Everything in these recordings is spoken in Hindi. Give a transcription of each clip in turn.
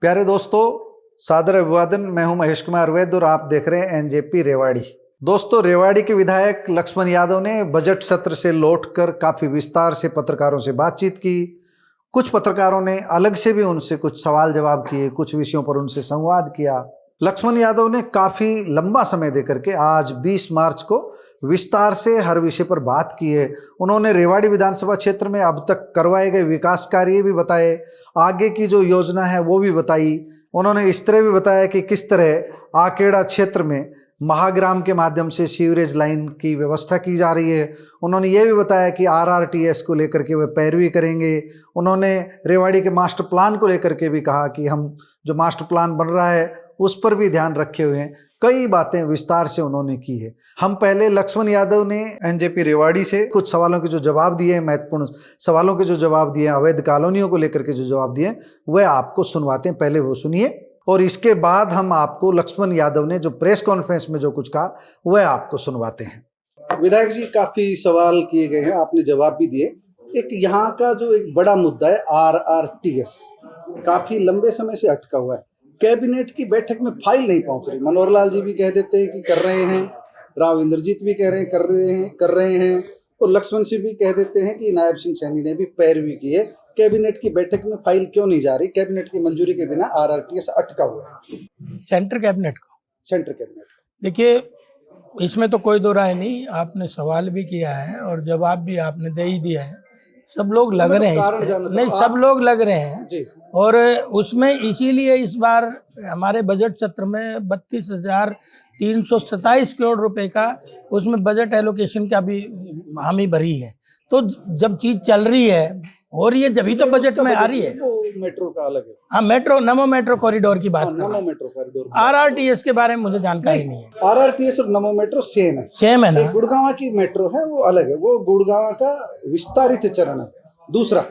प्यारे दोस्तों, सादर अभिवादन। मैं हूं महेश कुमार वैद्य और आप देख रहे हैं एनजेपी रेवाड़ी। दोस्तों, रेवाड़ी के विधायक लक्ष्मण यादव ने बजट सत्र से लौटकर काफी विस्तार से पत्रकारों से बातचीत की। कुछ पत्रकारों ने अलग से भी उनसे कुछ सवाल जवाब किए, कुछ विषयों पर उनसे संवाद किया। लक्ष्मण यादव ने काफी लंबा समय देकर के आज 20 मार्च को विस्तार से हर विषय पर बात की है। उन्होंने रेवाड़ी विधानसभा क्षेत्र में अब तक करवाए गए विकास कार्य भी बताए, आगे की जो योजना है वो भी बताई। उन्होंने इस तरह भी बताया कि किस तरह आकेड़ा क्षेत्र में महाग्राम के माध्यम से सीवरेज लाइन की व्यवस्था की जा रही है। उन्होंने ये भी बताया कि आरआरटीएस को लेकर के वे पैरवी करेंगे। उन्होंने रेवाड़ी के मास्टर प्लान को लेकर के भी कहा कि हम जो मास्टर प्लान बन रहा है उस पर भी ध्यान रखे हुए हैं। कई बातें विस्तार से उन्होंने की है। हम पहले लक्ष्मण यादव ने एनजेपी रेवाड़ी से कुछ सवालों के जो जवाब दिए हैं, महत्वपूर्ण सवालों के जो जवाब दिए हैं, अवैध कॉलोनियों को लेकर के जो जवाब दिए हैं, वह आपको सुनवाते हैं। पहले वो सुनिए और इसके बाद हम आपको लक्ष्मण यादव ने जो प्रेस कॉन्फ्रेंस में जो कुछ कहा वह आपको सुनवाते हैं। विधायक जी, काफी सवाल किए गए हैं, आपने जवाब भी दिए। एक यहाँ का जो एक बड़ा मुद्दा है आरआरटीएस, काफी लंबे समय से अटका हुआ है। कैबिनेट की बैठक में फाइल नहीं पहुंच रही। मनोहर लाल जी भी कह देते हैं कि कर रहे हैं, राव इंद्रजीत भी कह रहे हैं कर रहे हैं, और लक्ष्मण सिंह भी कह देते हैं कि नायब सिंह सैनी ने भी पैरवी की है। कैबिनेट की बैठक में फाइल क्यों नहीं जा रही? कैबिनेट की मंजूरी के बिना आरआरटीएस अटका हुआ है। सेंटर कैबिनेट देखिए, इसमें तो कोई दो राय नहीं। आपने सवाल भी किया है और जवाब भी आपने दे ही दिया है। सब लोग लग रहे हैं, नहीं सब लोग लग रहे हैं जी। और उसमें इसीलिए इस बार हमारे बजट सत्र में 32,327 करोड़ रुपए का उसमें बजट एलोकेशन का भी हामी भरी है। तो जब चीज चल रही है हो रही है, जब तो बजट में आ रही है। मेट्रो का अलग है। हाँ, नमो मेट्रो कॉरिडोर की बात कर। नमो मेट्रो कॉरिडोर, आरआरटीएस के बारे में मुझे जानकारी नहीं है। आरआरटीएस और नमो मेट्रो सेम है ना? गुड़गांव की मेट्रो है वो अलग है, वो गुड़गांव का विस्तारित चरण है। दूसरा,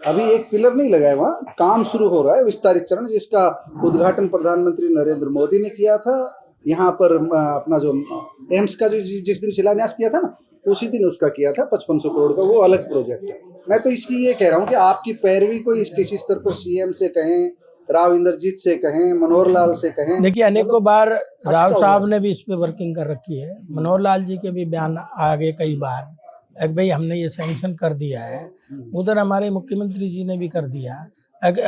अभी एक पिलर नहीं लगा है, वहाँ काम शुरू हो रहा है, विस्तारित चरण, जिसका उद्घाटन प्रधानमंत्री नरेंद्र मोदी ने किया था। यहाँ पर अपना जो एम्स का जो जिस दिन शिलान्यास किया था ना, उसी दिन उसका किया था 5500 करोड़ का, वो अलग प्रोजेक्ट है। मैं तो इसकी ये कह रहा हूँ कि आपकी पैरवी को किसी स्तर पर सीएम से कहें, राव इंद्रजीत से कहें, मनोहर लाल से कहें। देखिए, अनेकों बार राव साहब ने भी इस पे वर्किंग कर रखी है। मनोहर लाल जी के भी बयान आगे कई बार भाई हमने ये सैंक्शन कर दिया है। उधर हमारे मुख्यमंत्री जी ने भी कर दिया।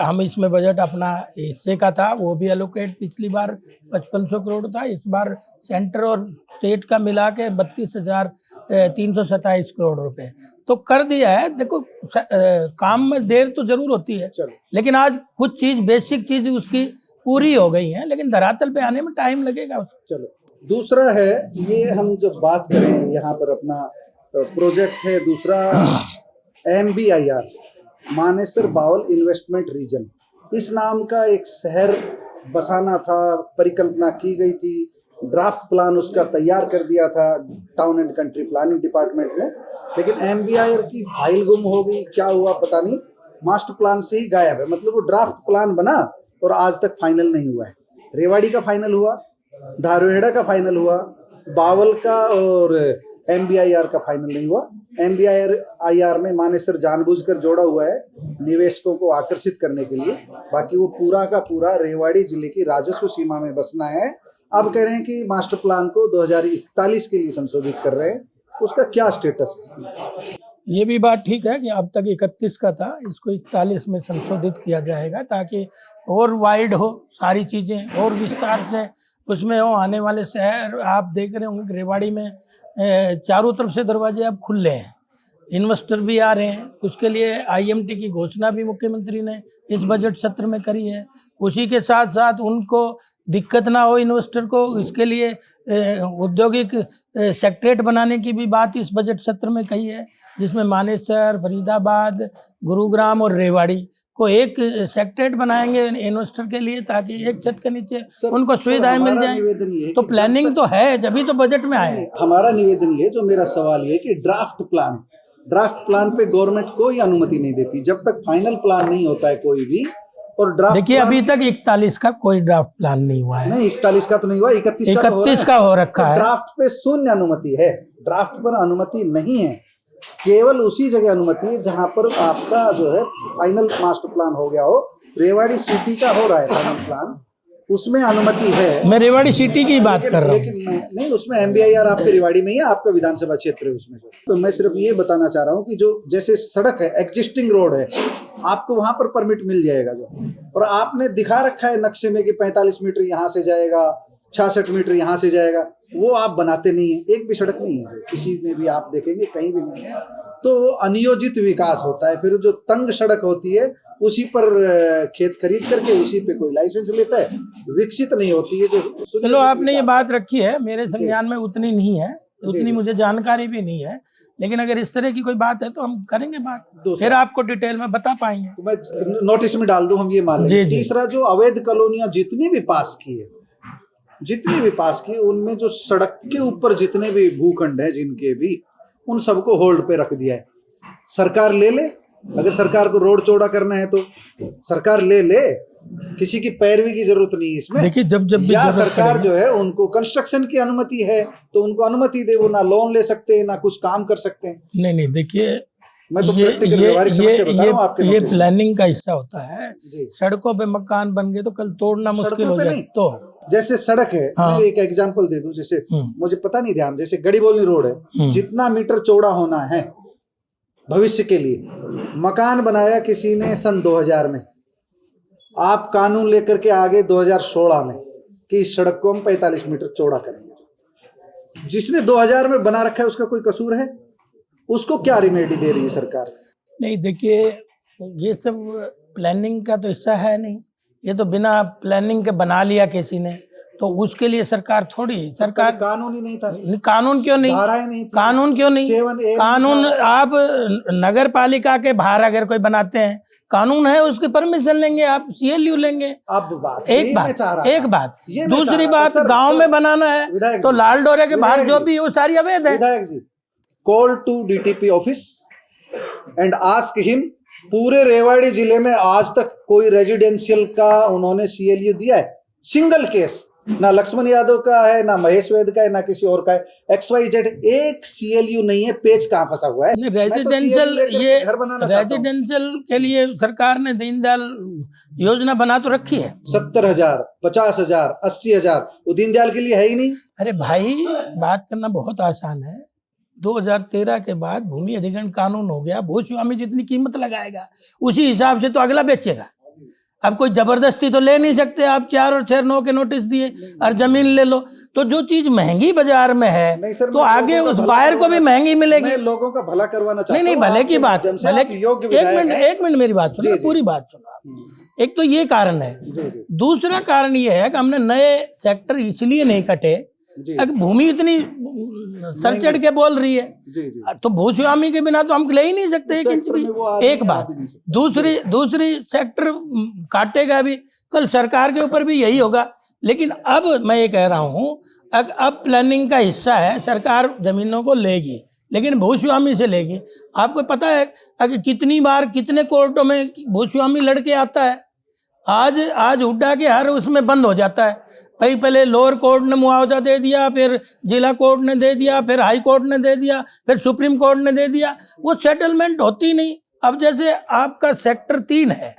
हम इसमें बजट अपना हिस्से का था, वो भी एलोकेट पिछली बार 5500 करोड़ था। इस बार सेंटर और स्टेट का मिला के 32,327 करोड़ रुपए तो कर दिया है। देखो, काम में देर तो जरूर होती है, लेकिन आज कुछ चीज बेसिक चीज उसकी पूरी हो गई है, लेकिन धरातल पे आने में टाइम लगेगा। चलो, दूसरा है ये, हम जब बात करें यहाँ पर अपना प्रोजेक्ट है दूसरा, MBIR, Manesar Bawal investment region. इस नाम का एक शहर बसाना था, परिकल्पना की गई थी, ड्राफ्ट प्लान उसका तैयार कर दिया था town and country planning department ने, लेकिन MBIR की फाइल गुम हो गई। क्या हुआ पता नहीं, मास्टर प्लान से ही गायब है। मतलब वो ड्राफ्ट प्लान बना और आज तक फाइनल नहीं हुआ है। रेवाड़ी का फाइनल हुआ, धारवेड़ा का फाइनल हुआ, बावल का और MBIR का फाइनल नहीं हुआ। MBIR में मानेसर जानबूझकर जोड़ा हुआ है निवेशकों को आकर्षित करने के लिए, बाकी वो पूरा का पूरा रेवाड़ी जिले की राजस्व सीमा में बसना है। अब कह रहे हैं कि मास्टर प्लान को 2041 के लिए संशोधित कर रहे हैं, उसका क्या स्टेटस है? ये भी बात ठीक है कि अब तक 31 का था, इसको 41 में संशोधित किया जाएगा ताकि और वाइड हो सारी चीज़ें और विस्तार से उसमें हो। आने वाले शहर आप देख रहे होंगे, रेवाड़ी में चारों तरफ से दरवाजे अब खुले हैं, इन्वेस्टर भी आ रहे हैं। उसके लिए IMT की घोषणा भी मुख्यमंत्री ने इस बजट सत्र में करी है। उसी के साथ साथ उनको दिक्कत ना हो इन्वेस्टर को, इसके लिए औद्योगिक सेक्रेट बनाने की भी बात इस बजट सत्र में कही है, जिसमें मानेसर, फरीदाबाद, गुरुग्राम और रेवाड़ी को एक सेक्रेट बनाएंगे इन्वेस्टर के लिए, ताकि एक छत के नीचे उनको सुविधाएं मिल जाएं। तो प्लानिंग तो है, जब ही तो बजट में आए। हमारा निवेदन ये, जो मेरा सवाल ये कि ड्राफ्ट प्लान पे गवर्नमेंट कोई अनुमति नहीं देती जब तक फाइनल प्लान नहीं होता है कोई भी। और ड्राफ्ट, देखिए, अभी तक 41 का कोई ड्राफ्ट प्लान नहीं हुआ है। नहीं, 41 का तो नहीं हुआ, 31 का हो रखा है। ड्राफ्ट पे शून्य अनुमति है, ड्राफ्ट पर अनुमति नहीं है। केवल उसी जगह अनुमति है जहां पर आपका जो है फाइनल मास्टर प्लान हो गया हो, रेवाड़ी सिटी का हो रहा है टनल प्लान, उसमें अनुमति है। मैं रेवाड़ी सिटी की बात कर रहा हूँ। लेकिन मैं नहीं, उसमें MBIR आपके रेवाड़ी में ही है, आपका विधानसभा क्षेत्र है उसमें। तो मैं सिर्फ ये बताना चाह रहा हूँ कि जो जैसे सड़क है, एग्जिस्टिंग रोड है, आपको वहां पर परमिट मिल जाएगा जो, और आपने दिखा रखा है नक्शे में कि 45 मीटर यहाँ से जाएगा, 66 मीटर यहाँ से जाएगा, वो आप बनाते नहीं है। एक भी सड़क नहीं है, किसी में भी आप देखेंगे कहीं भी नहीं है। तो अनियोजित विकास होता है। फिर जो तंग सड़क होती है उसी पर खेत खरीद करके उसी पे कोई लाइसेंस लेता है, विकसित नहीं होती है। जो चलो आपने ये बात रखी है, मेरे संज्ञान में उतनी नहीं है, उतनी मुझे जानकारी भी नहीं है, लेकिन अगर इस तरह की कोई बात है तो हम करेंगे बात, फिर आपको डिटेल में बता पाएंगे। तो मैं नोटिस में डाल दूं, हम ये मान लेंगे। तीसरा, जो अवैध कॉलोनियां जितनी भी पास की है उनमें जो सड़क के ऊपर जितने भी भूखंड है जिनके भी, उन सबको होल्ड पे रख दिया है। सरकार ले ले, अगर सरकार को रोड चौड़ा करना है तो सरकार ले ले, किसी की पैरवी की जरूरत नहीं है इसमें। देखिए जब भी या सरकार जो है उनको कंस्ट्रक्शन की अनुमति है तो उनको अनुमति दे, वो ना लोन ले सकते हैं ना कुछ काम कर सकते हैं। नहीं देखिए, मैं तो प्रैक्टिकल व्यवहारिक समस्या बता रहा हूं आपके। ये प्लानिंग का हिस्सा होता है। सड़कों पे मकान बन गए तो कल तोड़ना मुश्किल हो जाए। तो जैसे सड़क है, मैं एक एग्जांपल दे दूं, जैसे मुझे पता नहीं ध्यान, जैसे गड़ीबोली रोड है, जितना मीटर चौड़ा होना है भविष्य के लिए, मकान बनाया किसी ने सन 2000 में, आप कानून लेकर के आगे 2016 में कि इस सड़क को हम 45 मीटर चौड़ा करेंगे। जिसने 2000 में बना रखा है उसका कोई कसूर है? उसको क्या रिमेडी दे रही है सरकार? नहीं देखिए, ये सब प्लानिंग का तो हिस्सा है नहीं, ये तो बिना प्लानिंग के बना लिया किसी ने, तो उसके लिए सरकार थोड़ी, सरकार कानून ही नहीं था। कानून क्यों नहीं, धाराएं नहीं थी। कानून क्यों नहीं, कानून आप नगर पालिका के बाहर अगर कोई बनाते हैं, कानून है, उसकी परमिशन लेंगे, आप CLU लेंगे। अब एक बात दूसरी बात, गांव में बनाना है तो लाल डोरे के बाहर जो भी वो सारी अवैध है। विधायक जी, call to DTP office and ask him, पूरे रेवाड़ी जिले में आज तक कोई रेजिडेंशियल का उन्होंने CLU दिया है? सिंगल केस, ना लक्ष्मण यादव का है, ना महेश वैद का है, ना किसी और का है। XYZ एक CLU नहीं है। पेज कहाँ फंसा हुआ है? रेजिडेंशियल, ये रेजिडेंशियल के लिए सरकार ने दीनदयाल योजना बना तो रखी है। 70,000, 50,000, 80,000, वो दीनदयाल के लिए है ही नहीं। अरे भाई, बात करना बहुत आसान है। 2013 के बाद भूमि अधिग्रहण कानून हो गया, भूस्वामी जितनी कीमत लगाएगा उसी हिसाब से तो अगला बेचेगा। अब कोई जबरदस्ती तो ले नहीं सकते आप, 4 और 6 9 के नोटिस दिए और जमीन ले लो, तो जो चीज महंगी बाजार में है तो आगे उस बायर को भी महंगी मिलेगी। मैं लोगों का भला करवाना चाहता हूं। नहीं भले की बात, भले एक मिनट मेरी बात सुनो, पूरी बात सुनो। एक तो ये कारण है, दूसरा कारण ये है कि हमने नए सेक्टर इसलिए नहीं कटे, अगर भूमि इतनी सर चढ़ के बोल रही है तो भूस्वामी के बिना तो हम ले ही नहीं सकते 1 इंच भी। एक बात, दूसरी सेक्टर काटेगा भी, कल सरकार के ऊपर भी यही होगा। लेकिन अब मैं ये कह रहा हूँ, अब प्लानिंग का हिस्सा है, सरकार जमीनों को लेगी लेकिन भूस्वामी से लेगी। आपको पता है कि कितनी बार कितने कोर्टों में भूस्वामी लड़के आता है, आज हुड्डा के हर उसमें बंद हो जाता है। भाई पहले लोअर कोर्ट ने मुआवजा दे दिया, फिर जिला कोर्ट ने दे दिया, फिर हाई कोर्ट ने दे दिया, फिर सुप्रीम कोर्ट ने दे दिया, वो सेटलमेंट होती नहीं। अब जैसे आपका सेक्टर 3 है,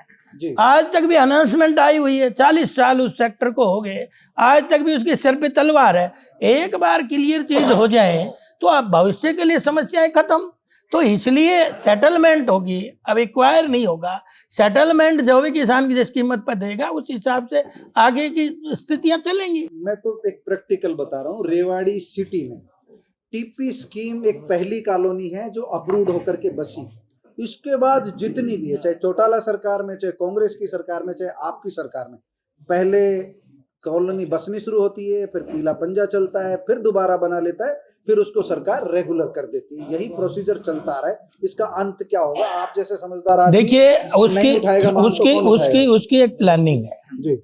आज तक भी अनाउंसमेंट आई हुई है, 40 साल उस सेक्टर को हो गए, आज तक भी उसके सिर पे तलवार है। एक बार क्लियर चीज हो जाए तो अब भविष्य के लिए समस्याएं खत्म। तो इसलिए सेटलमेंट होगी, अब एक्वायर नहीं होगा। सेटलमेंट जो भी किसान की जिस कीमत पर देगा उस हिसाब से आगे की स्थितियां चलेंगी। मैं तो एक प्रैक्टिकल बता रहा हूँ। रेवाड़ी सिटी में TP स्कीम एक पहली कॉलोनी है जो अप्रूव्ड होकर के बसी। इसके बाद जितनी भी है, चाहे चौटाला सरकार में, चाहे कांग्रेस की सरकार में, चाहे आपकी सरकार में, पहले कॉलोनी बसनी शुरू होती है, फिर पीला पंजा चलता है, फिर दोबारा बना लेता है, फिर उसको सरकार रेगुलर कर देती है। यही प्रोसीजर चलता आ रहा है। इसका अंत क्या होगा? आप जैसे समझदार आदमी देखिए, उसकी एक प्लानिंग है जी।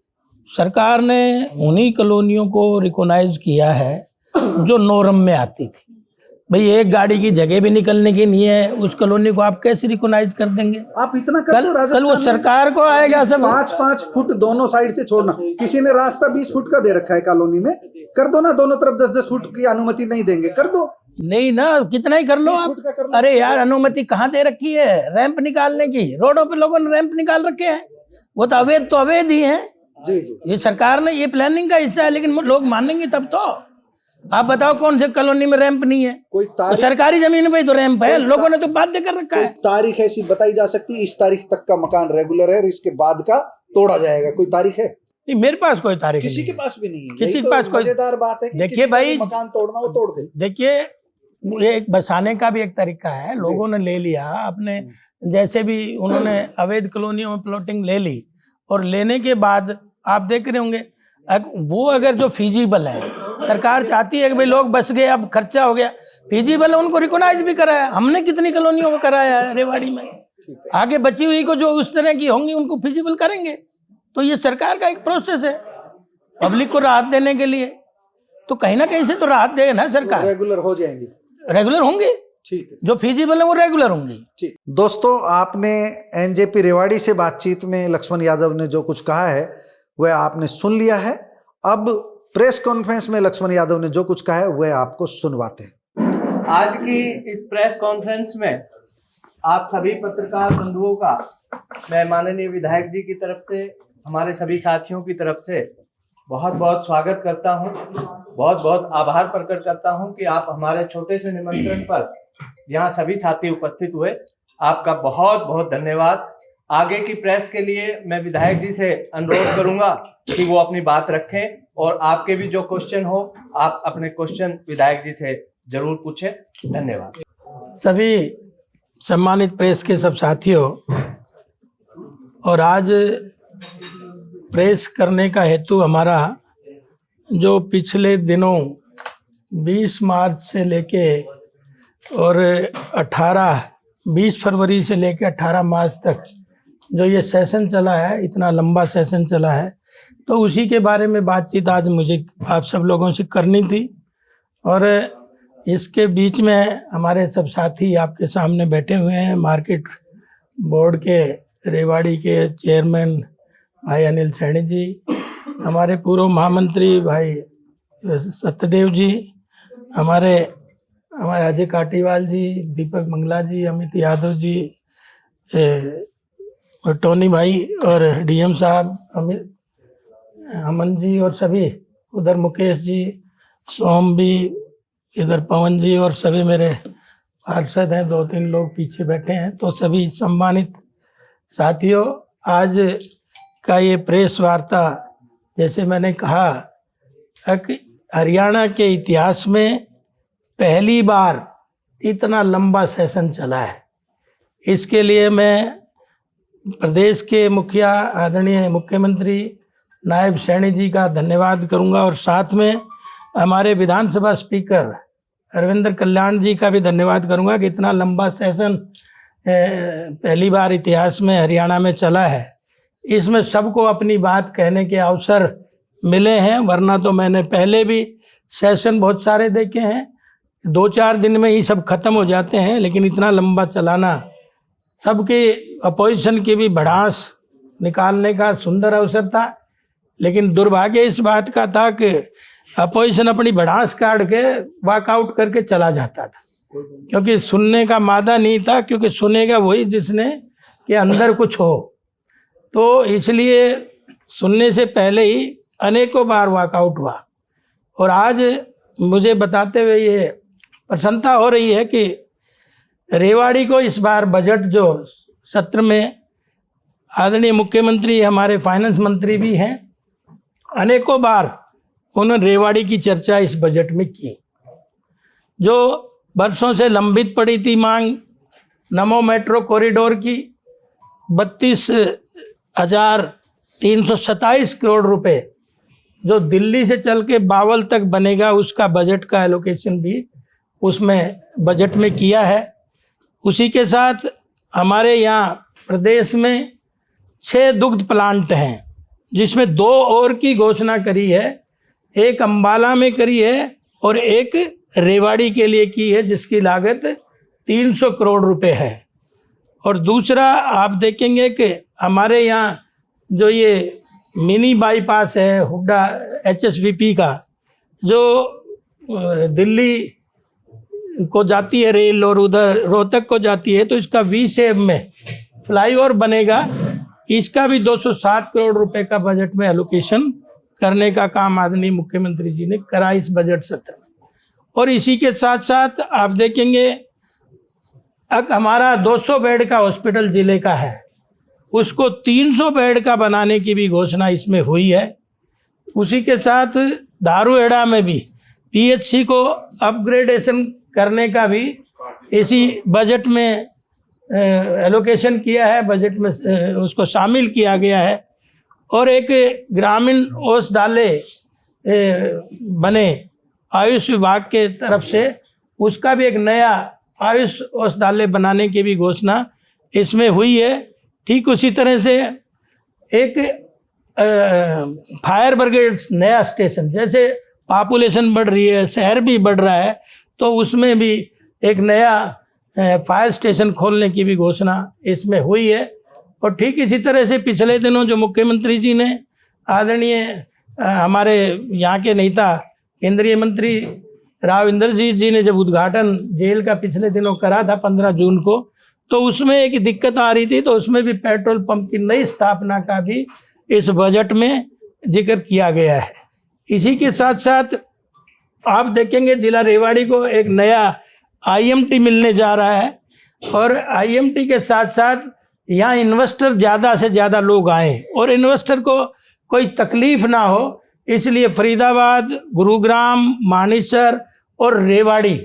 सरकार ने उन्हीं कॉलोनियों को रिकॉग्नाइज किया है जो नॉर्म में आती थी। भाई एक गाड़ी की जगह भी निकलने की नहीं है, उस कॉलोनी को आप कैसे रिकॉग्नाइज कर देंगे? आप इतना कर दो। कल वो सरकार को आएगा सब 5-5 फुट दोनों साइड से छोड़ना। किसी ने रास्ता 20 फुट का दे रखा है कॉलोनी में, कर दो ना, दोनों तरफ 10-10 फुट की अनुमति नहीं देंगे, कर दो। नहीं ना, कितना ही कर लो आप। अरे यार, अनुमति कहाँ दे रखी है रैंप निकालने की? रोडों पे लोगों ने रैंप निकाल रखे हैं। वो तो अवैध ही है। जी जी। ये सरकार ने, ये प्लानिंग का हिस्सा है, लेकिन लोग मानेंगे तब तो। आप बताओ कौन से कॉलोनी में रैंप नहीं है? कोई तो तारीख, सरकारी जमीन पे ही तो रैंप है, लोगों ने तो बाध्य कर रखा कोई है। तारीख ऐसी बताई जा सकती है इस तारीख तक का मकान रेगुलर है और इसके बाद का तोड़ा जाएगा? कोई तारीख है? नहीं, मेरे पास कोई तारीख किसी नहीं के है। पास भी नहीं है। किसी यही के तो पास कोई, मजेदार बात है कि देखिए किसी का भाई, भी मकान तोड़ना वो तोड़ दे। देखिए ये एक बसाने का भी एक तरीका है। लोगों ने ले लिया अपने, जैसे भी उन्होंने अवैध कॉलोनियों में प्लॉटिंग ले ली, और लेने के बाद आप देख रहे होंगे वो अगर जो फिजिबल है, सरकार चाहती है कि भाई लोग बस गए, अब खर्चा हो गया, फिजिबल है, उनको रिकॉग्नाइज भी कराया। हमने कितनी कॉलोनियों में कराया है रेवाड़ी में। आगे बची हुई को जो उस तरह की होंगी उनको फिजिबल करेंगे। तो ये सरकार का एक प्रोसेस है पब्लिक को राहत देने के लिए। तो कहीं ना कहीं से तो राहत दे ना सरकार। रेगुलर हो जाएंगी, रेगुलर होंगे, ठीक है, जो फिजिबल है वो रेगुलर होंगी। ठीक। दोस्तों, आपने एनजेपी रेवाड़ी से बातचीत में लक्ष्मण यादव ने जो कुछ कहा है वह आपने सुन लिया है। अब प्रेस कॉन्फ्रेंस में लक्ष्मण यादव ने जो कुछ कहा है वह आपको सुनवाते हैं। आज की इस प्रेस कॉन्फ्रेंस में आप सभी पत्रकार बंधुओं का मैं माननीय विधायक जी की तरफ से, हमारे सभी साथियों की तरफ से बहुत बहुत स्वागत करता हूं। बहुत बहुत आभार प्रकट करता हूं कि आप हमारे छोटे से निमंत्रण पर यहां सभी साथी उपस्थित हुए। आपका बहुत बहुत धन्यवाद। आगे की प्रेस के लिए मैं विधायक जी से अनुरोध करूंगा कि वो अपनी बात रखें, और आपके भी जो क्वेश्चन हो आप अपने क्वेश्चन विधायक जी से जरूर पूछें। धन्यवाद। सभी सम्मानित प्रेस के सब साथियों, और आज प्रेस करने का हेतु हमारा जो पिछले दिनों 20 मार्च से लेके और 20 फरवरी से लेके 18 मार्च तक जो ये सेशन चला है, इतना लंबा सेशन चला है, तो उसी के बारे में बातचीत आज मुझे आप सब लोगों से करनी थी। और इसके बीच में हमारे सब साथी आपके सामने बैठे हुए हैं। मार्केट बोर्ड के रेवाड़ी के चेयरमैन भाई अनिल सैनी जी, हमारे पूर्व महामंत्री भाई सत्यदेव जी, हमारे अजय काटीवाल जी, दीपक मंगला जी, अमित यादव जी, और टोनी भाई, और डीएम साहब अमन जी, और सभी उधर मुकेश जी, सोम भी, इधर पवन जी, और सभी मेरे पार्षद हैं, 2-3 लोग पीछे बैठे हैं। तो सभी सम्मानित साथियों, आज का ये प्रेस वार्ता, जैसे मैंने कहा कि हरियाणा के इतिहास में पहली बार इतना लंबा सेशन चला है। इसके लिए मैं प्रदेश के मुखिया आदरणीय मुख्यमंत्री नायब सैनी जी का धन्यवाद करूंगा, और साथ में हमारे विधानसभा स्पीकर अरविंदर कल्याण जी का भी धन्यवाद करूंगा कि इतना लंबा सेशन पहली बार इतिहास में हरियाणा में चला है। इसमें सबको अपनी बात कहने के अवसर मिले हैं, वरना तो मैंने पहले भी सेशन बहुत सारे देखे हैं, 2-4 दिन में ही सब खत्म हो जाते हैं, लेकिन इतना लंबा चलाना सबके अपोजिशन की भी भड़ास निकालने का सुंदर अवसर था। लेकिन दुर्भाग्य इस बात का था कि अपोजिशन अपनी भड़ास काट के वॉकआउट करके चला जाता था, क्योंकि सुनने का मादा नहीं था, क्योंकि सुनेगा वही जिसने के अंदर कुछ हो। तो इसलिए सुनने से पहले ही अनेकों बार वॉकआउट हुआ। और आज मुझे बताते हुए ये प्रसन्नता हो रही है कि रेवाड़ी को इस बार बजट जो सत्र में आदरणीय मुख्यमंत्री, हमारे फाइनेंस मंत्री भी हैं, अनेकों बार उन्होंने रेवाड़ी की चर्चा इस बजट में की। जो वर्षों से लंबित पड़ी थी मांग नमो मेट्रो कॉरिडोर की, 32,327 करोड़ रुपए जो दिल्ली से चल के बावल तक बनेगा, उसका बजट का एलोकेशन भी उसमें बजट में किया है। उसी के साथ हमारे यहाँ प्रदेश में 6 दुग्ध प्लांट हैं, जिसमें 2 और की घोषणा करी है। एक अंबाला में करी है और एक रेवाड़ी के लिए की है, जिसकी लागत 300 करोड़ रुपए है। और दूसरा आप देखेंगे कि हमारे यहाँ जो ये मिनी बाईपास है हुड्डा HSVP का, जो दिल्ली को जाती है रेल और उधर रोहतक को जाती है, तो इसका V शेप में फ्लाईओवर बनेगा इसका भी 207 करोड़ रुपए का बजट में एलोकेशन करने का काम आदरणीय मुख्यमंत्री जी ने करा इस बजट सत्र में। और इसी के साथ साथ आप देखेंगे अब हमारा 200 बेड का हॉस्पिटल जिले का है, उसको 300 बेड का बनाने की भी घोषणा इसमें हुई है। उसी के साथ दारूहेड़ा में भी पीएचसी को अपग्रेडेशन करने का भी इसी बजट में एलोकेशन किया है, बजट में उसको शामिल किया गया है। और एक ग्रामीण औषधालय बने आयुष विभाग के तरफ से, उसका भी एक नया आयुष औषधालय बनाने की भी घोषणा इसमें हुई है। ठीक उसी तरह से एक फायर ब्रिगेड नया स्टेशन, जैसे पॉपुलेशन बढ़ रही है, शहर भी बढ़ रहा है, तो उसमें भी एक नया फायर स्टेशन खोलने की भी घोषणा इसमें हुई है। और ठीक इसी तरह से पिछले दिनों जो मुख्यमंत्री जी ने आदरणीय हमारे यहाँ के नेता केंद्रीय मंत्री राव इंद्रजीत जी ने जब उद्घाटन जेल का पिछले दिनों करा था 15 जून को, तो उसमें एक दिक्कत आ रही थी, तो उसमें भी पेट्रोल पंप की नई स्थापना का भी इस बजट में जिक्र किया गया है। इसी के साथ साथ आप देखेंगे जिला रेवाड़ी को एक नया आईएमटी मिलने जा रहा है, और आईएमटी के साथ साथ यहाँ इन्वेस्टर ज़्यादा से ज़्यादा लोग आए और इन्वेस्टर को कोई तकलीफ ना हो, इसलिए फरीदाबाद, गुरुग्राम, मानेसर और रेवाड़ी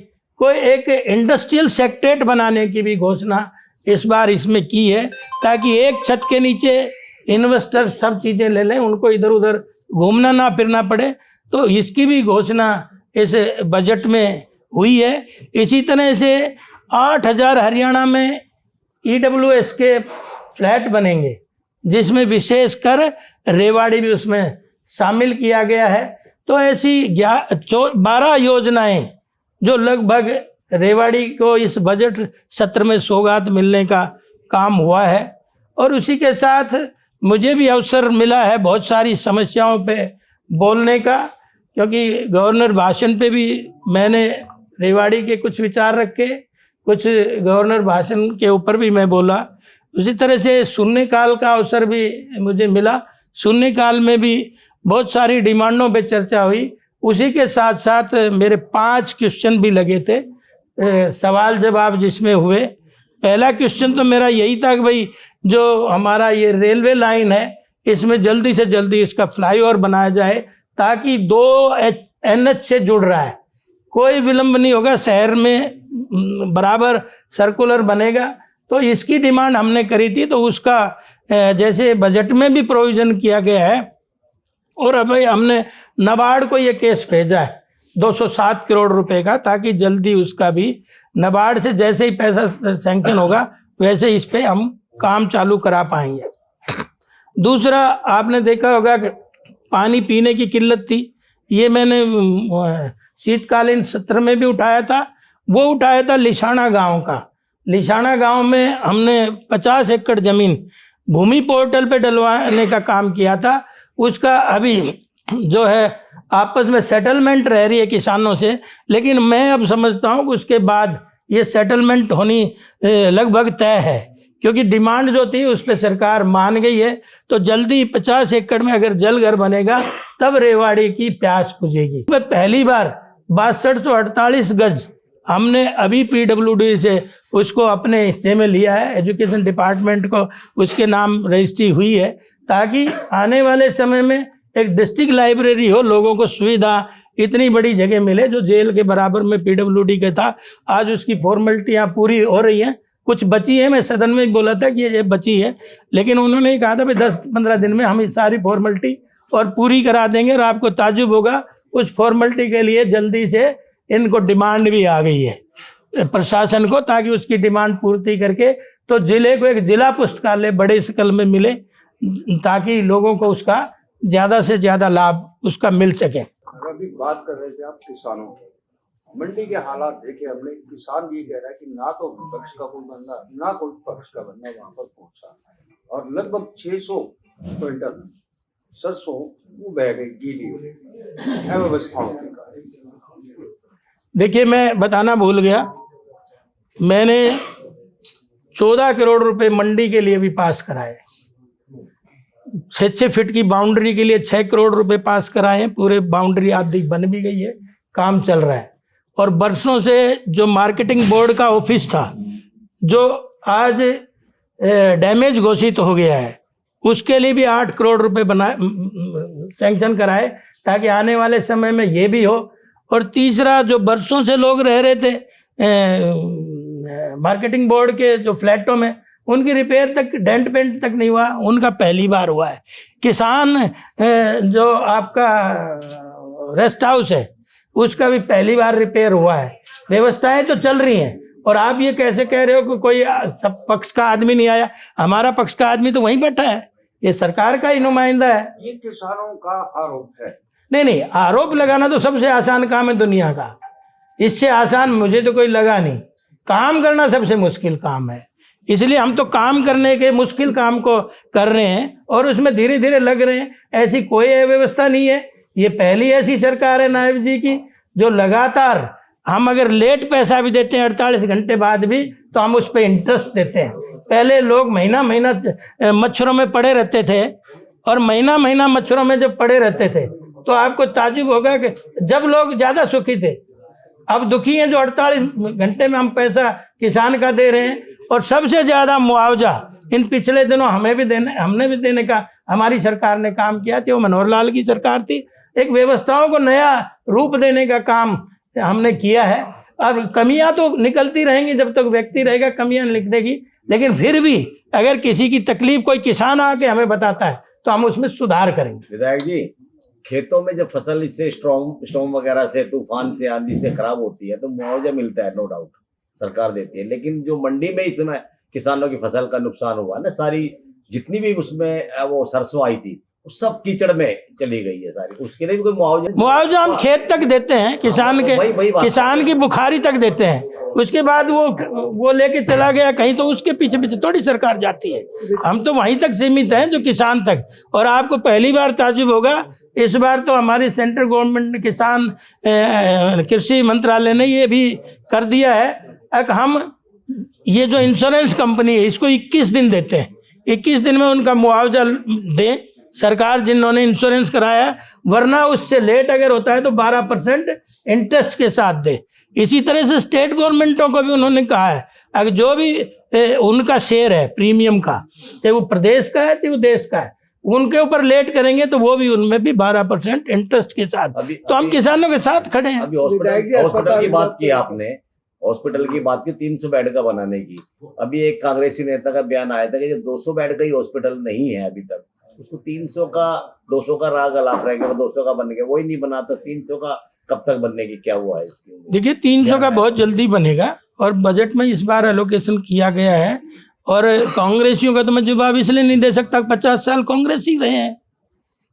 को एक इंडस्ट्रियल सेक्रेट बनाने की भी घोषणा इस बार इसमें की है, ताकि एक छत के नीचे इन्वेस्टर सब चीज़ें ले लें, उनको इधर उधर घूमना ना फिरना पड़े। तो इसकी भी घोषणा इस बजट में हुई है। इसी तरह से 8000 हरियाणा में EWS के फ्लैट बनेंगे, जिसमें विशेषकर रेवाड़ी भी उसमें शामिल किया गया है। तो ऐसी 12 योजनाएं जो लगभग रेवाड़ी को इस बजट सत्र में सौगात मिलने का काम हुआ है। और उसी के साथ मुझे भी अवसर मिला है बहुत सारी समस्याओं पे बोलने का, क्योंकि गवर्नर भाषण पे भी मैंने रेवाड़ी के कुछ विचार रखे, कुछ गवर्नर भाषण के ऊपर भी मैं बोला। उसी तरह से शून्यकाल का अवसर भी मुझे मिला, शून्यकाल में भी बहुत सारी डिमांडों पे चर्चा हुई। उसी के साथ साथ मेरे 5 क्वेश्चन भी लगे थे, सवाल जवाब जिसमें हुए। पहला क्वेश्चन तो मेरा यही था कि भाई जो हमारा ये रेलवे लाइन है, इसमें जल्दी से जल्दी इसका फ्लाईओवर बनाया जाए, ताकि 2 NH से जुड़ रहा है, कोई विलंब नहीं होगा, शहर में बराबर सर्कुलर बनेगा। तो इसकी डिमांड हमने करी थी, तो उसका जैसे बजट में भी प्रोविज़न किया गया है। और अभी हमने नाबार्ड को ये केस भेजा है 207 करोड़ रुपए का, ताकि जल्दी उसका भी नाबार्ड से जैसे ही पैसा सैंक्शन होगा वैसे इस पे हम काम चालू करा पाएंगे। दूसरा, आपने देखा होगा कि पानी पीने की किल्लत थी, ये मैंने शीतकालीन सत्र में भी उठाया था। वो उठाया था लिशाना गांव का। लिशाना गांव में हमने 50 एकड़ ज़मीन भूमि पोर्टल पे डलवाने का काम किया था। उसका अभी जो है आपस में सेटलमेंट रह रही है किसानों से, लेकिन मैं अब समझता हूँ कि उसके बाद ये सेटलमेंट होनी लगभग तय है, क्योंकि डिमांड जो थी उस पर सरकार मान गई है। तो जल्दी 50 एकड़ में अगर जलघर बनेगा तब रेवाड़ी की प्यास बुझेगी। पहली बार 6248 गज हमने अभी PWD से उसको अपने हिस्से में लिया है, एजुकेशन डिपार्टमेंट को उसके नाम रजिस्ट्री हुई है, ताकि आने वाले समय में एक डिस्ट्रिक्ट लाइब्रेरी हो, लोगों को सुविधा इतनी बड़ी जगह मिले, जो जेल के बराबर में PWD का था। आज उसकी फॉर्मेलिटियाँ पूरी हो रही हैं, कुछ बची है। मैं सदन में बोला था कि ये बची है, लेकिन उन्होंने कहा था भाई 10-15 दिन में हम सारी फॉर्मेलिटी और पूरी करा देंगे। और आपको ताज्जुब होगा, उस फॉर्मेलिटी के लिए जल्दी से इनको डिमांड भी आ गई है प्रशासन को, ताकि उसकी डिमांड पूर्ति करके तो जिले को एक जिला पुस्तकालय बड़े स्केल में मिले, ताकि लोगों को उसका ज़्यादा से ज़्यादा लाभ उसका मिल सके। अभी बात कर रहे थे आप किसानों की, मंडी के हालात देखे हमने। किसान ये कह रहा है कि ना तो विपक्ष का कोई बंदा ना कोई पक्ष का बंदा वहां पर पहुंचा, और लगभग 600 क्विंटल सरसों वो बह गई गीली अव्यवस्थाओं के कारण। देखिए, मैं बताना भूल गया, मैंने 14 करोड़ रुपए मंडी के लिए भी पास कराए। 6 फीट की बाउंड्री के लिए 6 करोड़ रुपए पास कराए हैं, पूरे बाउंड्री आदि बन भी गई है, काम चल रहा है। और बरसों से जो मार्केटिंग बोर्ड का ऑफिस था, जो आज डैमेज घोषित हो गया है, उसके लिए भी 8 करोड़ रुपए बनाए, सैंक्शन कराए, ताकि आने वाले समय में ये भी हो। और तीसरा, जो बरसों से लोग रह रहे थे मार्केटिंग बोर्ड के जो फ्लैटों में, उनकी रिपेयर तक, डेंट पेंट तक नहीं हुआ, उनका पहली बार हुआ है। किसान जो आपका रेस्ट हाउस है, उसका भी पहली बार रिपेयर हुआ है। व्यवस्थाएं तो चल रही हैं। और आप ये कैसे कह रहे हो कि कोई सब पक्ष का आदमी नहीं आया? हमारा पक्ष का आदमी तो वहीं बैठा है, ये सरकार का ही नुमाइंदा है। ये किसानों का आरोप है। नहीं, आरोप लगाना तो सबसे आसान काम है दुनिया का, इससे आसान मुझे तो कोई लगा नहीं। काम करना सबसे मुश्किल काम है, इसलिए हम तो काम करने के मुश्किल काम को कर रहे हैं और उसमें धीरे धीरे लग रहे हैं। ऐसी कोई व्यवस्था नहीं है, ये पहली ऐसी सरकार है नायब जी की जो लगातार, हम अगर लेट पैसा भी देते हैं 48 घंटे बाद भी, तो हम उस पर इंटरेस्ट देते हैं। पहले लोग महीना महीना मच्छरों में पड़े रहते थे, और महीना महीना मच्छरों में जब पड़े रहते थे तो आपको ताज्जुब होगा कि जब लोग ज़्यादा सुखी थे, अब दुखी हैं जो 48 घंटे में हम पैसा किसान का दे रहे हैं। और सबसे ज़्यादा मुआवजा इन पिछले दिनों हमने भी देने का हमारी सरकार ने काम किया था, वो मनोहर लाल की सरकार थी। एक व्यवस्थाओं को नया रूप देने का काम हमने किया है। अब कमियां तो निकलती रहेंगी, जब तक व्यक्ति रहेगा कमियां निकलेगी, लेकिन फिर भी अगर किसी की तकलीफ कोई किसान आके हमें बताता है तो हम उसमें सुधार करेंगे। विधायक जी, खेतों में जब फसल इससे स्टॉर्म वगैरह से, तूफान से, आंधी से खराब होती है तो मुआवजा मिलता है, नो डाउट सरकार देती है। लेकिन जो मंडी में इस समय किसानों की फसल का नुकसान हुआ ना, सारी जितनी भी उसमें वो सरसों आई थी, सब कीचड़ में चली गई है सारी, उसके लिए भी कोई मुआवजा हम खेत तक देते हैं, किसान की बुखारी तक देते हैं। उसके बाद वो लेके चला गया कहीं, तो उसके पीछे पीछे थोड़ी सरकार जाती है। हम तो वहीं तक सीमित हैं जो किसान तक। और आपको पहली बार ताज्जुब होगा, इस बार तो हमारी सेंट्रल गवर्नमेंट ने, किसान कृषि मंत्रालय ने ये भी कर दिया है कि हम ये जो इंश्योरेंस कंपनी है इसको 21 दिन देते हैं, 21 दिन में उनका मुआवजा दें सरकार जिन्होंने इंश्योरेंस कराया, वरना उससे लेट अगर होता है तो 12% इंटरेस्ट के साथ दे। इसी तरह से स्टेट गवर्नमेंटों को भी उन्होंने कहा है, अगर जो भी उनका शेयर है प्रीमियम का, चाहे वो प्रदेश का है चाहे वो देश का है, उनके ऊपर लेट करेंगे तो वो भी, उनमें भी 12% इंटरेस्ट के साथ। तो हम किसानों के साथ खड़े हैं। अभी हॉस्पिटल की बात की आपने, हॉस्पिटल की बात की 300 बेड का बनाने की। अभी एक कांग्रेसी नेता का बयान आया था कि 200 बेड का ही हॉस्पिटल नहीं है अभी तक, उसको 300 का 200 का राग अलाप रहेगा, 200 का बन गया, वही नहीं बना, तो 300 का कब तक बनने की क्या हुआ है? देखिए 300 का बहुत जल्दी बनेगा, और बजट में इस बार एलोकेशन किया गया है। और कांग्रेसियों का तो मैं जवाब इसलिए नहीं दे सकता, 50 साल कांग्रेस ही रहे हैं,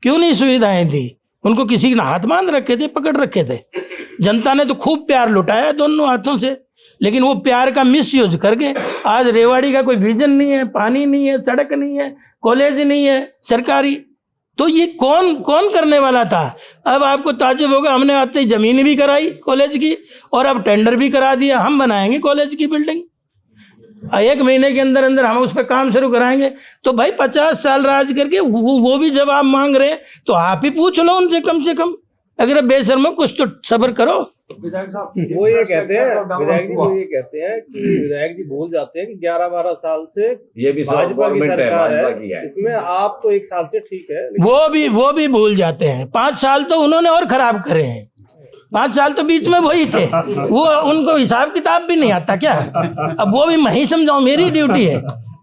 क्यों नहीं सुविधाएं दी उनको? किसी ने हाथ बांध रखे थे, पकड़ रखे थे। जनता ने तो खूब प्यार लुटाया दोनों हाथों से, लेकिन वो प्यार का मिसयूज करके आज रेवाड़ी का कोई विजन नहीं है, पानी नहीं है, सड़क नहीं है, कॉलेज नहीं है सरकारी, तो ये कौन करने वाला था? अब आपको ताज्जुब होगा, हमने आते ही जमीन भी कराई कॉलेज की, और अब टेंडर भी करा दिया, हम बनाएंगे कॉलेज की बिल्डिंग, 1 महीने के अंदर अंदर हम उस पर काम शुरू कराएंगे। तो भाई 50 साल राज करके वो भी जवाब मांग रहे हैं, तो आप ही पूछ लो उनसे कम से कम, अगर बेशर्मो कुछ तो सब्र करो। विधायक साहब, वो ये कहते हैं, विधायक जी वो ये कहते हैं कि विधायक जी भूल जाते हैं कि 11-12 साल से ये भी भाजपा की सरकार है, इसमें आप तो 1 साल से ठीक है, वो भी भूल जाते हैं। 5 साल तो उन्होंने और खराब करे हैं, 5 साल तो बीच में वही थे, वो उनको हिसाब किताब भी नहीं आता क्या? अब वो भी मैं ही समझाऊं, मेरी ड्यूटी है,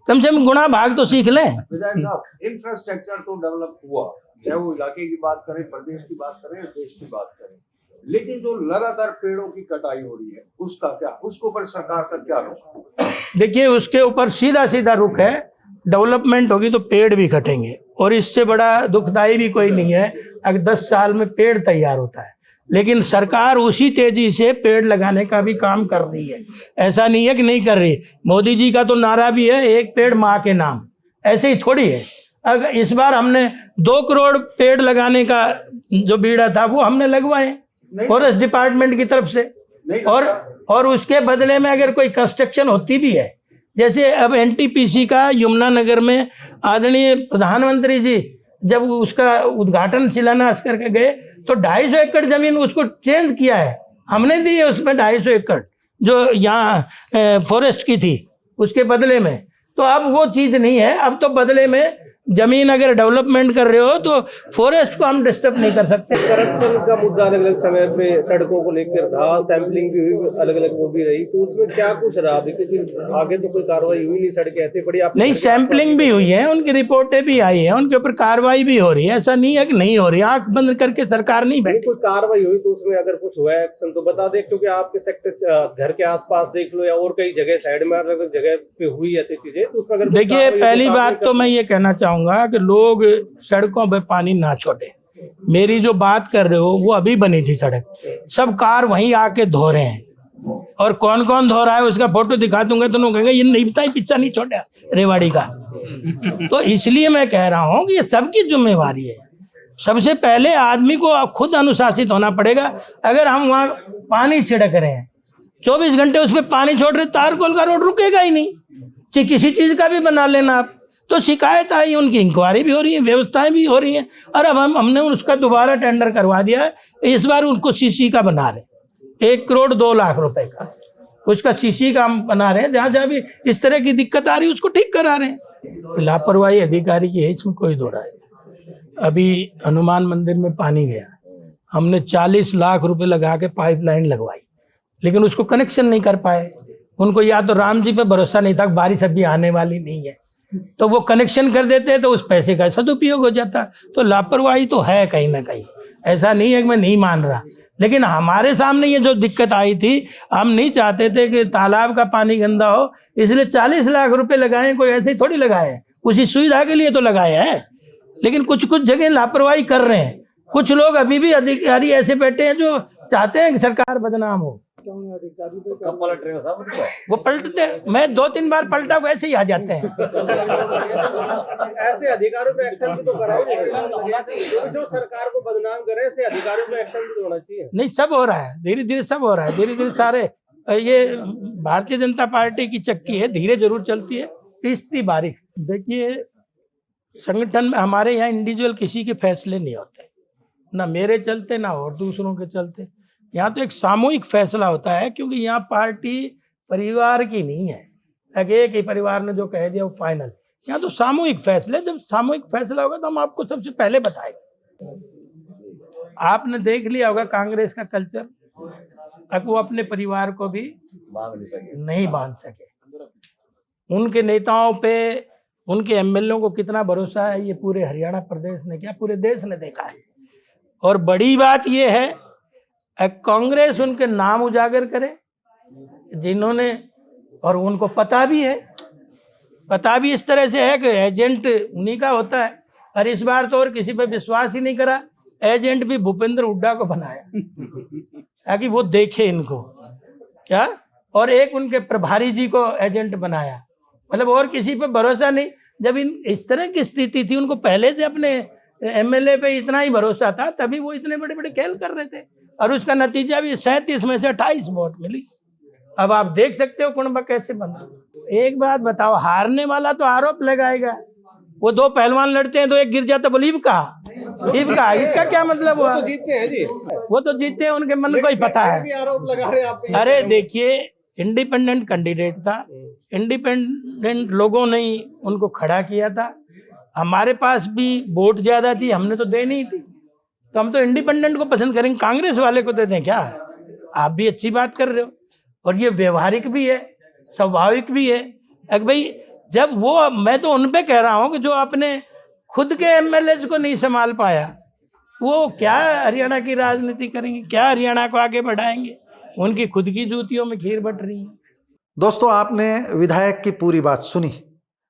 कम से कम गुणा भाग तो सीख लें। विधायक साहब, इंफ्रास्ट्रक्चर तो डेवलप हुआ, चाहे वो इलाके की बात करें, प्रदेश की बात करें, देश की बात करें, लेकिन जो लगातार पेड़ों की कटाई हो रही है उसका क्या, उसके ऊपर सरकार का क्या रुख? देखिए उसके ऊपर सीधा रुख है, डेवलपमेंट होगी तो पेड़ भी कटेंगे, और इससे बड़ा दुखदाई भी कोई नहीं है अगर 10 साल में पेड़ तैयार होता है। लेकिन सरकार उसी तेजी से पेड़ लगाने का भी काम कर रही है, ऐसा नहीं है कि नहीं कर रही। मोदी जी का तो नारा भी है, 1 पेड़ माँ के नाम, ऐसे ही थोड़ी है। अगर इस बार हमने 2 करोड़ पेड़ लगाने का जो बीड़ा था वो हमने लगवाए फॉरेस्ट डिपार्टमेंट की तरफ से, और उसके बदले में अगर कोई कंस्ट्रक्शन होती भी है जैसे अब एनटीपीसी का यमुनानगर में आदरणीय प्रधानमंत्री जी जब उसका उद्घाटन शिलान्यास करके गए तो 250 एकड़ जमीन उसको चेंज किया है, हमने दी है उसमें 250 एकड़ जो यहाँ फॉरेस्ट की थी उसके बदले में। तो अब वो चीज़ नहीं है, अब तो बदले में जमीन अगर डेवलपमेंट कर रहे हो तो फॉरेस्ट को हम डिस्टर्ब नहीं कर सकते। करप्शन का मुद्दा अलग अलग समय पे सड़कों को लेकर था, सैंपलिंग भी हुई, अलग अलग वो भी रही, तो उसमें क्या कुछ रहा? क्योंकि आगे तो कोई कार्रवाई हुई नहीं, सड़कें ऐसे पड़ी। आप नहीं, सैंपलिंग भी हुई है, उनकी रिपोर्टें भी आई है, उनके ऊपर कार्रवाई भी हो रही है, ऐसा नहीं है कि नहीं हो रही। आंख बंद करके सरकार नहीं बैठी। कोई कार्रवाई हुई तो उसमें अगर कुछ हुआ एक्शन तो बता दे, क्योंकि आपके सेक्टर घर के आसपास देख लो या और कई जगह साइड में अलग अलग जगह पे हुई ऐसी चीजें, तो उसमें अगर देखिए पहली बात तो मैं ये कहना चाहूंगा कि लोग सड़कों पे पानी ना छोड़े। मेरी जो बात कर रहे हो वो अभी बनी थी सड़क, सब कार वहीं आके धो रहे हैं, और कौन कौन धो रहा है उसका फोटो दिखा दूंगा तो लोग कहेंगे ये नहीं बताई पिक्चर नहीं छोड़ा रेवाड़ी का। तो इसलिए मैं कह रहा हूँ कि ये सबकी जिम्मेवारी है। सबसे पहले आदमी को खुद अनुशासित होना पड़ेगा। अगर हम वहाँ पानी छिड़क रहे हैं 24 घंटे उस पर पानी छोड़ रहे, तारकोल का रोड रुकेगा ही नहीं। चाहे किसी चीज का भी बना लेना आप, तो शिकायत आई, उनकी इंक्वायरी भी हो रही है, व्यवस्थाएं भी हो रही हैं, और अब हमने उसका दोबारा टेंडर करवा दिया है। इस बार उनको सीसी का बना रहे हैं, 1 करोड़ 2 लाख रुपए का उसका सीसी का हम बना रहे हैं। जहाँ जहाँ भी इस तरह की दिक्कत आ रही है उसको ठीक करा रहे हैं। लापरवाही अधिकारी की है, इसमें कोई दो राय नहीं। अभी हनुमान मंदिर में पानी गया, हमने 40 लाख रुपए लगा के पाइपलाइन लगवाई, लेकिन उसको कनेक्शन नहीं कर पाए। उनको या तो राम जी पे भरोसा नहीं था, बारिश अभी आने वाली नहीं है, तो वो कनेक्शन कर देते तो उस पैसे का सदुपयोग हो जाता। तो लापरवाही तो है कहीं ना कहीं, ऐसा नहीं है कि मैं नहीं मान रहा, लेकिन हमारे सामने ये जो दिक्कत आई थी, हम नहीं चाहते थे कि तालाब का पानी गंदा हो, इसलिए 40 लाख रुपए लगाए। कोई ऐसे ही थोड़ी लगाए हैं, उसी सुविधा के लिए तो लगाए हैं। लेकिन कुछ कुछ जगह लापरवाही कर रहे हैं। कुछ लोग अभी भी अधिकारी ऐसे बैठे हैं जो चाहते हैं कि सरकार बदनाम हो। कब पलट रहे हो साहब? वो पलटते, मैं 2-3 बार पलटा, वैसे ही आ जाते हैं। ऐसे अधिकारियों पे एक्शन भी तो कराओ, जो सरकार को बदनाम करे, ऐसे अधिकारियों पे एक्शन भी तो होना चाहिए। नहीं, सब हो रहा है, धीरे धीरे सब हो रहा है, धीरे धीरे सारे। ये भारतीय जनता पार्टी की चक्की है, धीरे जरूर चलती है, तीसरी बारीक। देखिए संगठन में हमारे यहाँ इंडिविजुअल किसी के फैसले नहीं होते, ना मेरे चलते ना और दूसरों के चलते। यहाँ तो एक सामूहिक फैसला होता है, क्योंकि यहाँ पार्टी परिवार की नहीं है, एक ही परिवार ने जो कह दिया वो फाइनल। यहाँ तो सामूहिक फैसले, जब सामूहिक फैसला होगा तो हम आपको सबसे पहले बताएंगे। आपने देख लिया होगा कांग्रेस का कल्चर, अब वो अपने परिवार को भी नहीं बांध सके। उनके नेताओं पे, उनके एमएलए को कितना भरोसा है, ये पूरे हरियाणा प्रदेश ने, क्या पूरे देश ने देखा है। और बड़ी बात ये है, कांग्रेस उनके नाम उजागर करे जिन्होंने, और उनको पता भी है, पता भी इस तरह से है कि एजेंट उन्हीं का होता है। और इस बार तो और किसी पे विश्वास ही नहीं करा, एजेंट भी भूपेंद्र हुड्डा को बनाया ताकि वो देखे इनको क्या, और एक उनके प्रभारी जी को एजेंट बनाया। मतलब और किसी पे भरोसा नहीं। जब इस तरह की स्थिति थी, उनको पहले से अपने एमएलए पे इतना ही भरोसा था, तभी वो इतने बड़े बड़े खेल कर रहे थे। और उसका नतीजा भी 37 में से 28 वोट मिली। अब आप देख सकते हो कुंभा कैसे बना। एक बात बताओ, हारने वाला तो आरोप लगाएगा। वो 2 पहलवान लड़ते हैं तो एक गिर जाता, बोले कहा इसका क्या मतलब हुआ? तो जीतते हैं जी, वो तो जीते हैं, उनके मन को ही पता है। आरोप लगा रहे हैं आप। अरे देखिए, इंडिपेंडेंट कैंडिडेट था, इंडिपेंडेंट लोगों ने ही उनको खड़ा किया था। हमारे पास भी वोट ज्यादा थी, हमने तो देनी ही थी, तो हम तो इंडिपेंडेंट को पसंद करेंगे, कांग्रेस वाले को दे दें क्या? आप भी अच्छी बात कर रहे हो, और ये व्यवहारिक भी है, स्वाभाविक भी है। अगर भाई जब वो, मैं तो उन पे कह रहा हूँ कि जो अपने खुद के एमएलए को नहीं संभाल पाया, वो क्या हरियाणा की राजनीति करेंगे, क्या हरियाणा को आगे बढ़ाएंगे? उनकी खुद की जूतियों में खीर बट रही है। दोस्तों, आपने विधायक की पूरी बात सुनी,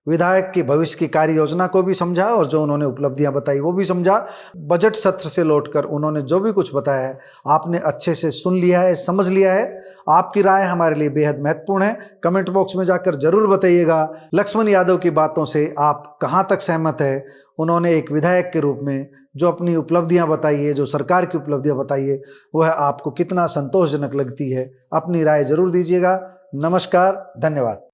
विधायक की भविष्य की कार्य योजना को भी समझा, और जो उन्होंने उपलब्धियां बताई वो भी समझा। बजट सत्र से लौटकर उन्होंने जो भी कुछ बताया है आपने अच्छे से सुन लिया है, समझ लिया है। आपकी राय हमारे लिए बेहद महत्वपूर्ण है। कमेंट बॉक्स में जाकर जरूर बताइएगा लक्ष्मण यादव की बातों से आप कहां तक सहमत है। उन्होंने एक विधायक के रूप में जो अपनी उपलब्धियां बताई है, जो सरकार की उपलब्धियां बताई है, वह आपको कितना संतोषजनक लगती है। अपनी राय जरूर दीजिएगा। नमस्कार, धन्यवाद।